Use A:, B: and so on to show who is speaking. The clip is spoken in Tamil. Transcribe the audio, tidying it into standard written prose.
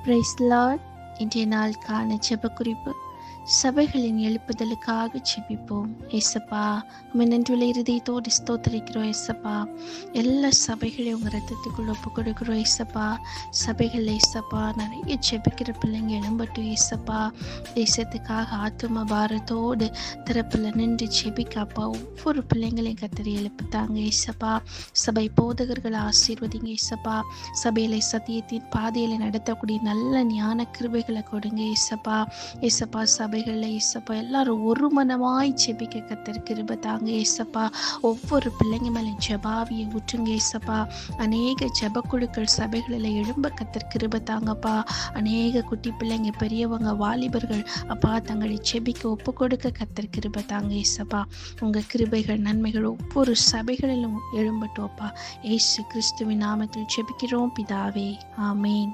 A: Price Lord. இன்றைய நாளுக்கான ஜெப குறிப்பு. சபைகளின் எழுப்புதலுக்காக ஜெபிப்போம். ஏசப்பா, உம்மை நன்றியுள்ள இருதயத்தோடு ஸ்தோத்திரிக்கிறோம். ஏசப்பா, எல்லா சபைகளையும் உங்கள் ரத்தத்துக்குள்ள ஒப்பு கொடுக்குறோம். ஏசப்பா, சபைகள் ஏசப்பா நிறைய ஜெபிக்கிற பிள்ளைங்க எழும்பட்டும். ஏசப்பா, தேசத்துக்காக ஆத்தும பாரத்தோடு திறப்பில் நின்று ஜெபிக்காப்பா ஒவ்வொரு பிள்ளைங்களையும் கத்தரி எழுப்புத்தாங்க. ஏசப்பா, சபை போதகர்களை ஆசீர்வதிங்க. ஏசப்பா, சபையில சத்தியத்தின் பாதையில நடத்தக்கூடிய நல்ல ஞான கிருபைகளை கொடுங்க. ஏசப்பா, ஏசப்பா சபைகளில் ஏசப்பா எல்லாரும் ஒரு மனமாய் ஜெபிக்க கத்தர் கிருபை தாங்க. ஏசப்பா, ஒவ்வொரு பிள்ளைங்க மேலே ஜெபாவியை ஊற்றுங்க. ஏசப்பா, அநேக ஜெபக்குழுக்கள் சபைகளில் எழும்ப கத்தர் கிருபை தாங்கப்பா. அநேக குட்டி பிள்ளைங்க, பெரியவங்க, வாலிபர்கள் அப்பா தங்களை ஜெபிக்க ஒப்பு கொடுக்க கத்தர் கிருபை தாங்க. ஏசப்பா, உங்க கிருபைகள் நன்மைகள் ஒவ்வொரு சபைகளிலும் எழும்பட்டும் அப்பா. இயேசு கிறிஸ்துவின் நாமத்தில் ஜெபிக்கிறோம் பிதாவே, ஆமேன்.